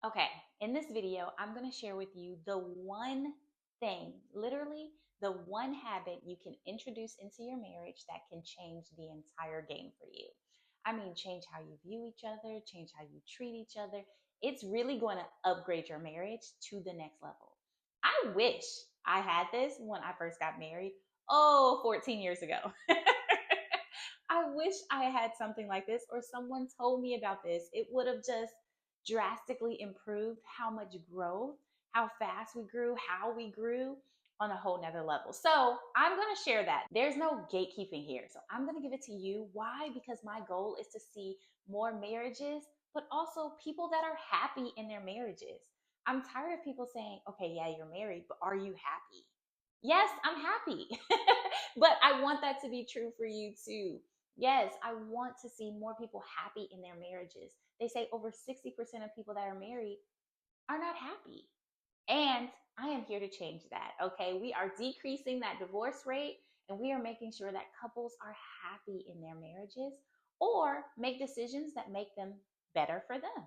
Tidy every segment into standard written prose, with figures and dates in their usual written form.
Okay, in this video, I'm going to share with you the one thing, literally the one habit you can introduce into your marriage that can change the entire game for you. I mean, change how you view each other, change how you treat each other. It's really going to upgrade your marriage to the next level. I wish I had this when I first got married, 14 years ago. I wish I had something like this or someone told me about this. It would have just drastically improved how much growth, how fast we grew, how we grew on a whole nother level. So I'm going to share that. There's no gatekeeping here. So I'm going to give it to you. Why? Because my goal is to see more marriages, but also people that are happy in their marriages. I'm tired of people saying, okay, yeah, you're married, but are you happy? Yes, I'm happy. But I want that to be true for you too. Yes, I want to see more people happy in their marriages. They say over 60% of people that are married are not happy. And I am here to change that. Okay. We are decreasing that divorce rate and we are making sure that couples are happy in their marriages or make decisions that make them better for them.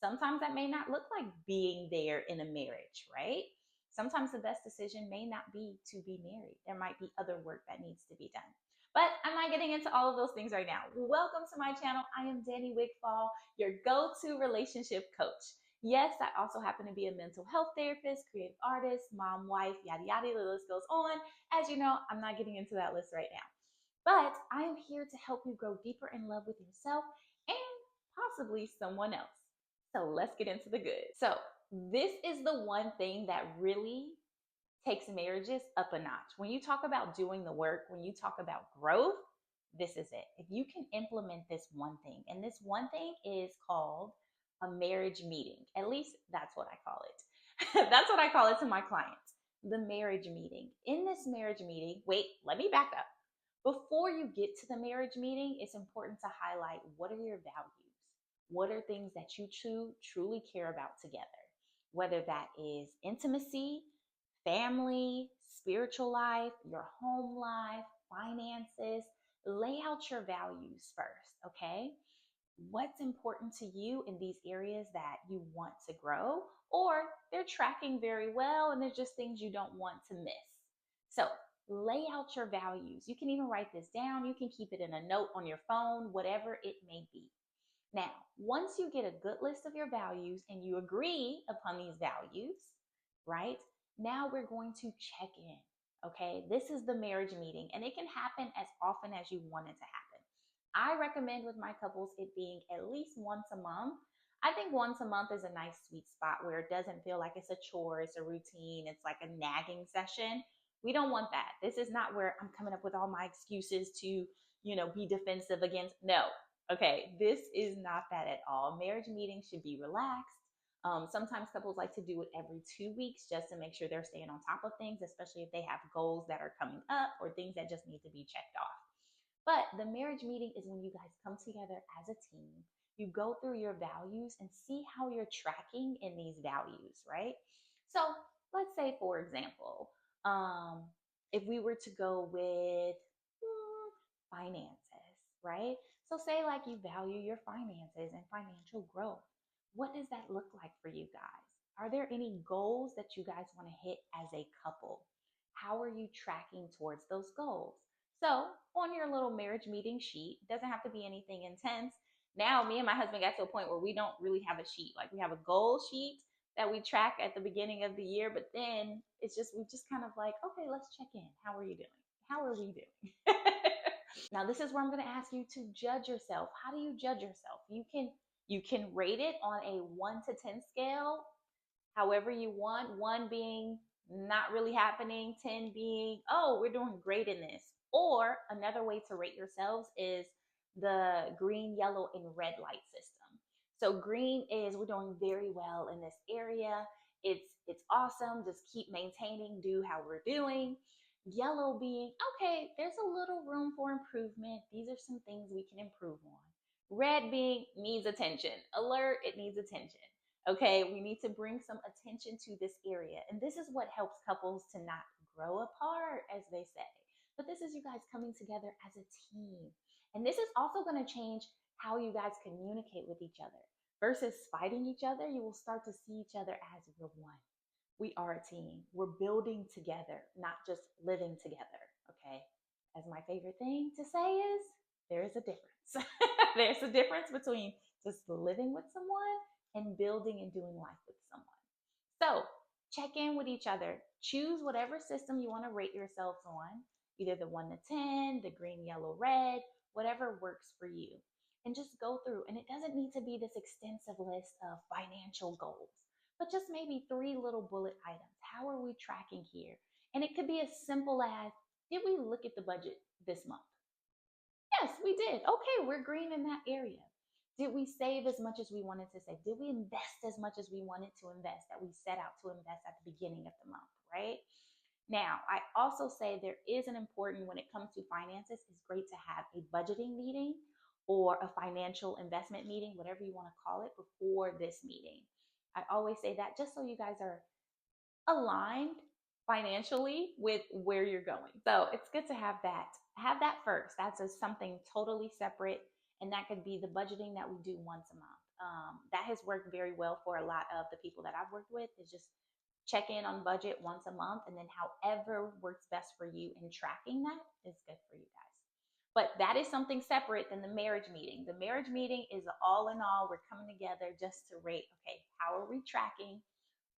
Sometimes that may not look like being there in a marriage, right? Sometimes the best decision may not be to be married. There might be other work that needs to be done. But I'm not getting into all of those things right now. Welcome to my channel. I am Dani Wigfall, your go to relationship coach. Yes, I also happen to be a mental health therapist, creative artist, mom, wife, yada, yada, the list goes on. As you know, I'm not getting into that list right now. But I am here to help you grow deeper in love with yourself and possibly someone else. So let's get into the good. So, this is the one thing that really takes marriages up a notch. When you talk about doing the work, when you talk about growth, this is it. If you can implement this one thing, and this one thing is called a marriage meeting, at least that's what I call it. That's what I call it to my clients, the marriage meeting. In this marriage meeting, wait, let me back up. Before you get to the marriage meeting, it's important to highlight what are your values? What are things that you two truly care about together? Whether that is intimacy, family, spiritual life, your home life, finances. Lay out your values first, okay? What's important to you in these areas that you want to grow, or they're tracking very well and there's just things you don't want to miss. So, lay out your values. You can even write this down, you can keep it in a note on your phone, whatever it may be. Now, once you get a good list of your values and you agree upon these values, right? Now we're going to check in. Okay, this is the marriage meeting, and it can happen as often as you want it to happen. I recommend with my couples it being at least once a month. I think once a month is a nice sweet spot where it doesn't feel like it's a chore, it's a routine, it's like a nagging session. We don't want that. This is not where I'm coming up with all my excuses to, be defensive against. No, okay, this is not that at all. Marriage meetings should be relaxed. Sometimes couples like to do it every 2 weeks just to make sure they're staying on top of things, especially if they have goals that are coming up or things that just need to be checked off. But the marriage meeting is when you guys come together as a team. You go through your values and see how you're tracking in these values, right? So let's say, for example, um, if we were to go with finances, right? So say like you value your finances and financial growth. What does that look like for you guys? Are there any goals that you guys want to hit as a couple? How are you tracking towards those goals? So, on your little marriage meeting sheet, doesn't have to be anything intense. Now, me and my husband got to a point where we don't really have a sheet. Like, we have a goal sheet that we track at the beginning of the year, but then we just kind of like, okay, let's check in. How are you doing? How are we doing? Now, this is where I'm going to ask you to judge yourself. How do you judge yourself? You can rate it on a 1 to 10 scale, however you want. 1 being not really happening, 10 being, oh, we're doing great in this. Or another way to rate yourselves is the green, yellow, and red light system. So green is we're doing very well in this area. It's awesome. Just keep maintaining, do how we're doing. Yellow being, okay, there's a little room for improvement. These are some things we can improve on. Red being needs attention. Alert, it needs attention. Okay, we need to bring some attention to this area. And this is what helps couples to not grow apart, as they say. But this is you guys coming together as a team. And this is also going to change how you guys communicate with each other. Versus fighting each other, you will start to see each other as we're one. We are a team. We're building together, not just living together. Okay. As my favorite thing to say is, there is a difference. There's a difference between just living with someone and building and doing life with someone. So check in with each other. Choose whatever system you want to rate yourselves on, either the 1 to 10, the green, yellow, red, whatever works for you. And just go through. And it doesn't need to be this extensive list of financial goals, but just maybe 3 little bullet items. How are we tracking here? And it could be as simple as, did we look at the budget this month? Yes, we did. Okay, we're green in that area. Did we save as much as we wanted to save? Did we invest as much as we wanted to invest that we set out to invest at the beginning of the month, right? Now, I also say there is an important, when it comes to finances, it's great to have a budgeting meeting or a financial investment meeting, whatever you want to call it, before this meeting. I always say that just so you guys are aligned financially with where you're going. So it's good to have that. Have that first. That's something totally separate. And that could be the budgeting that we do once a month. That has worked very well for a lot of the people that I've worked with, is just check in on budget once a month. And then however works best for you in tracking that is good for you guys. But that is something separate than the marriage meeting. The marriage meeting is all in all, we're coming together just to rate, okay, how are we tracking?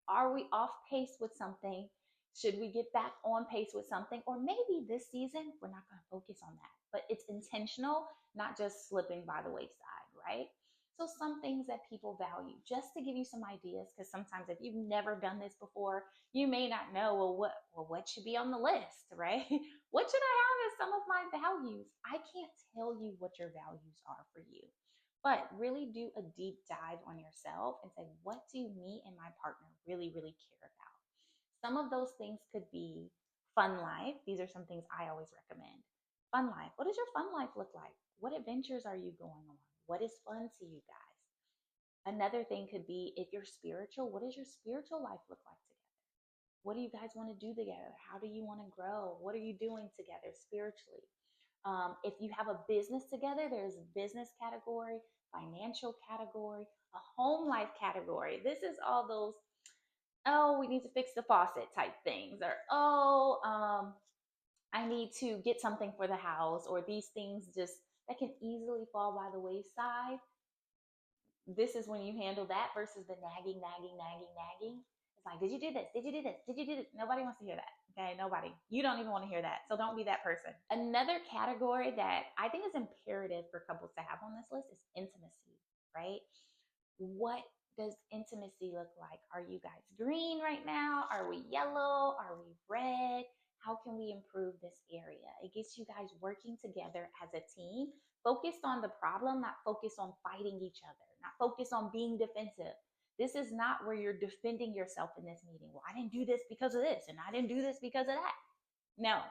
Are we off pace with something? Should we get back on pace with something? Or maybe this season, we're not going to focus on that, but it's intentional, not just slipping by the wayside, right? So, some things that people value, just to give you some ideas, because sometimes if you've never done this before, you may not know, what should be on the list, right? What should I have as some of my values? I can't tell you what your values are for you, but really do a deep dive on yourself and say, what do me and my partner really, really care about? Some of those things could be fun life. These are some things I always recommend. Fun life. What does your fun life look like? What adventures are you going on? What is fun to you guys? Another thing could be, if you're spiritual, what does your spiritual life look like together? What do you guys want to do together? How do you want to grow? What are you doing together spiritually? If you have a business together, there's a business category, financial category, a home life category. This is all those, oh, we need to fix the faucet type things, or I need to get something for the house, or these things just that can easily fall by the wayside. This is when you handle that versus the nagging, nagging, nagging, nagging. It's like, did you do this? Did you do this? Did you do this? Nobody wants to hear that. Okay, nobody. You don't even want to hear that. So don't be that person. Another category that I think is imperative for couples to have on this list is intimacy, right? What does intimacy look like? Are you guys green right now? Are we yellow? Are we red? How can we improve this area? It gets you guys working together as a team, focused on the problem, not focused on fighting each other, not focused on being defensive. This is not where you're defending yourself in this meeting. Well, I didn't do this because of this, and I didn't do this because of that. No,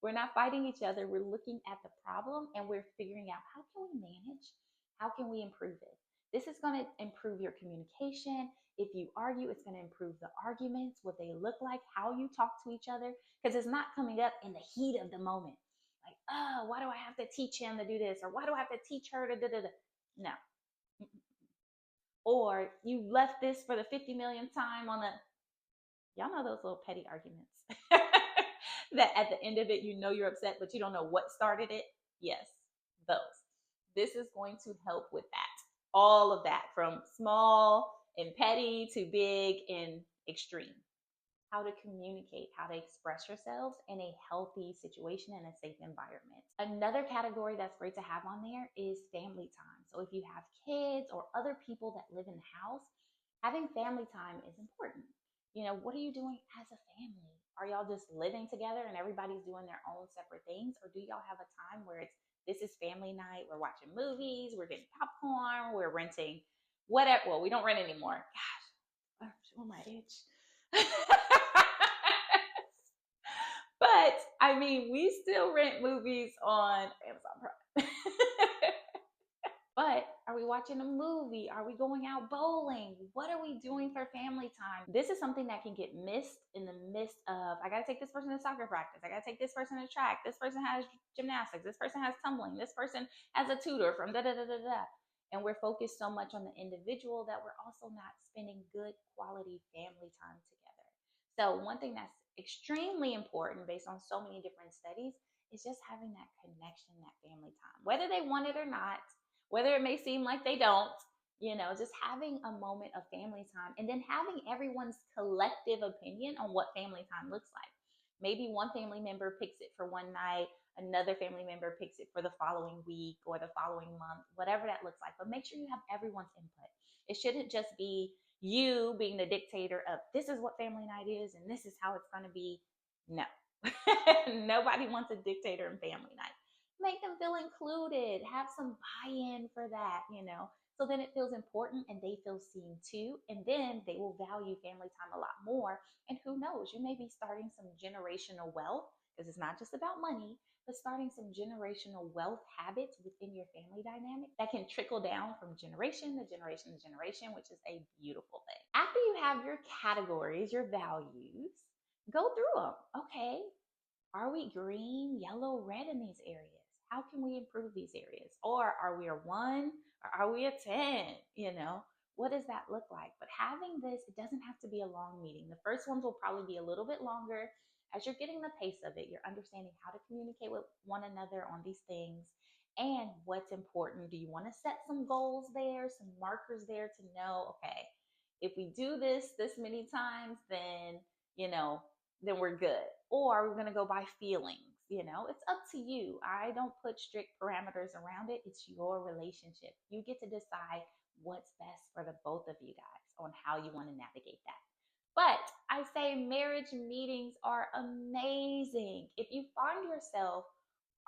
we're not fighting each other. We're looking at the problem and we're figuring out, how can we manage? How can we improve it? This is going to improve your communication. If you argue, it's going to improve the arguments, what they look like, how you talk to each other, because it's not coming up in the heat of the moment. Like, oh, why do I have to teach him to do this? Or why do I have to teach her to da da da? No. Or you left this for the 50 millionth time on the, y'all know those little petty arguments that at the end of it, you know you're upset, but you don't know what started it. Yes, those. This is going to help with that. All of that, from small and petty to big and extreme. How to communicate, how to express yourselves in a healthy situation and a safe environment. Another category that's great to have on there is family time. So if you have kids or other people that live in the house, having family time is important. You know, what are you doing as a family? Are y'all just living together and everybody's doing their own separate things? Or do y'all have a time where it's, this is family night, we're watching movies, we're getting popcorn, we're renting whatever. Well, we don't rent anymore. Gosh, I'm showing my age. But I mean, we still rent movies on Amazon Prime. But are we watching a movie? Are we going out bowling? What are we doing for family time? This is something that can get missed in the midst of, I got to take this person to soccer practice. I got to take this person to track. This person has gymnastics. This person has tumbling. This person has a tutor from da da da da da. And we're focused so much on the individual that we're also not spending good quality family time together. So, one thing that's extremely important based on so many different studies is just having that connection, that family time, whether they want it or not, whether it may seem like they don't, just having a moment of family time and then having everyone's collective opinion on what family time looks like. Maybe one family member picks it for one night, another family member picks it for the following week or the following month, whatever that looks like. But make sure you have everyone's input. It shouldn't just be you being the dictator of this is what family night is and this is how it's going to be. No. Nobody wants a dictator in family night. Make them feel included, have some buy-in for that. So then it feels important and they feel seen too. And then they will value family time a lot more. And who knows, you may be starting some generational wealth because it's not just about money, but starting some generational wealth habits within your family dynamic that can trickle down from generation to generation to generation, which is a beautiful thing. After you have your categories, your values, go through them. Okay, are we green, yellow, red in these areas? How can we improve these areas? Or are we a 1 or are we a 10? What does that look like? But having this, it doesn't have to be a long meeting. The first ones will probably be a little bit longer. As you're getting the pace of it, you're understanding how to communicate with one another on these things and what's important. Do you want to set some goals there, some markers there to know, okay, if we do this many times, then we're good. Or we're going to go by feelings. It's up to you. I don't put strict parameters around it. It's your relationship. You get to decide what's best for the both of you guys on how you want to navigate that. But I say marriage meetings are amazing. If you find yourself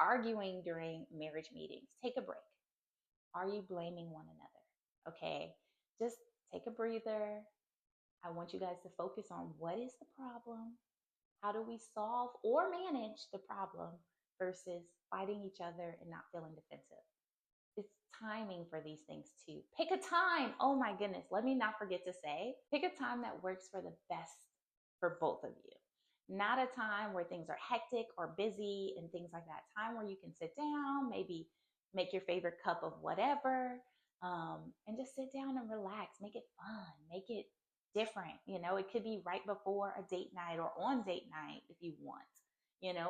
arguing during marriage meetings, take a break. Are you blaming one another? Okay, just take a breather. I want you guys to focus on what is the problem, how do we solve or manage the problem versus fighting each other and not feeling defensive. It's timing for these things too. Pick a time. Oh my goodness, let me not forget to say, pick a time that works for the best for both of you. Not a time where things are hectic or busy and things like that. Time where you can sit down, maybe make your favorite cup of whatever, and just sit down and relax. Make it fun. Make it different. It could be right before a date night or on date night if you want.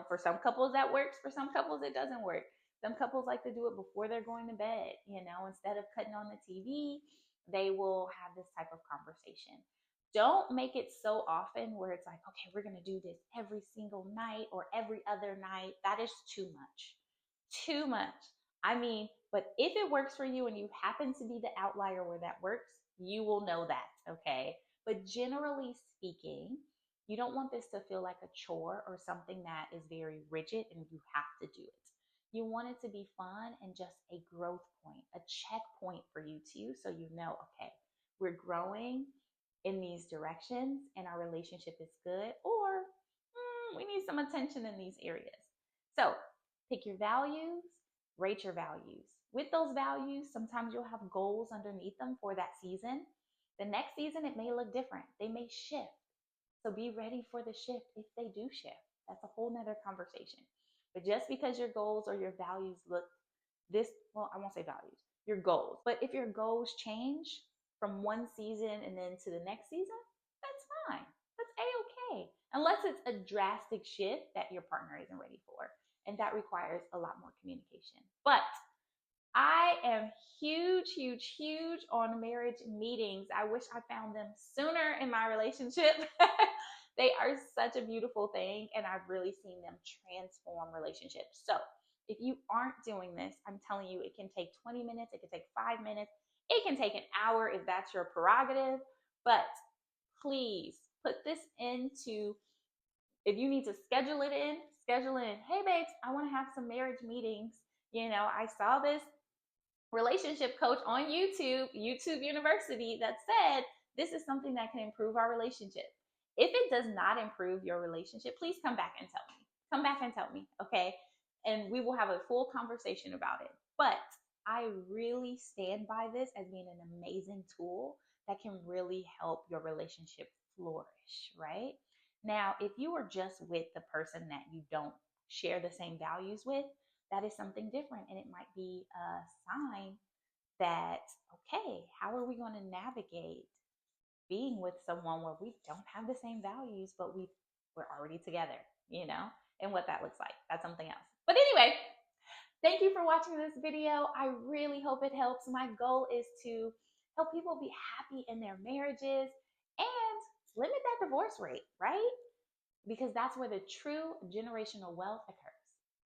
For some couples that works, for some couples it doesn't work. Some couples like to do it before they're going to bed. Instead of cutting on the TV, they will have this type of conversation. Don't make it so often where it's like, okay, we're going to do this every single night or every other night. That is too much. Too much. I mean, but if it works for you and you happen to be the outlier where that works, you will know that, okay? But generally speaking, you don't want this to feel like a chore or something that is very rigid and you have to do it. You want it to be fun and just a growth point, a checkpoint for you too, so you know, okay, we're growing in these directions and our relationship is good, or we need some attention in these areas. So pick your values, rate your values. With those values, sometimes you'll have goals underneath them for that season. The next season, it may look different. They may shift. So be ready for the shift if they do shift. That's a whole nother conversation. But just because your goals or your values look well, I won't say values, your goals. But if your goals change from one season and then to the next season, that's fine. That's a-okay. Unless it's a drastic shift that your partner isn't ready for. And that requires a lot more communication. But I am huge, huge, huge on marriage meetings. I wish I found them sooner in my relationship. They are such a beautiful thing, and I've really seen them transform relationships. So if you aren't doing this, I'm telling you, it can take 20 minutes, it can take 5 minutes, it can take an hour if that's your prerogative. But please put this into, if you need to schedule it in, schedule in. Hey, babes, I want to have some marriage meetings. I saw this relationship coach on YouTube University, that said this is something that can improve our relationship. If it does not improve your relationship, please come back and tell me. Come back and tell me, okay? And we will have a full conversation about it. But I really stand by this as being an amazing tool that can really help your relationship flourish, right? Now, if you are just with the person that you don't share the same values with, that is something different, and it might be a sign that, okay, how are we going to navigate being with someone where we don't have the same values, but we're already together, and what that looks like. That's something else. But anyway, thank you for watching this video. I really hope it helps. My goal is to help people be happy in their marriages and limit that divorce rate, right? Because that's where the true generational wealth occurs.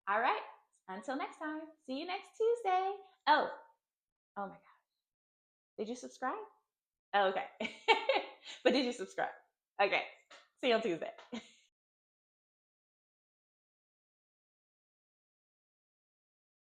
All right. Until next time. See you next Tuesday. Oh my gosh. Did you subscribe? Oh, okay. But did you subscribe? Okay. See you on Tuesday.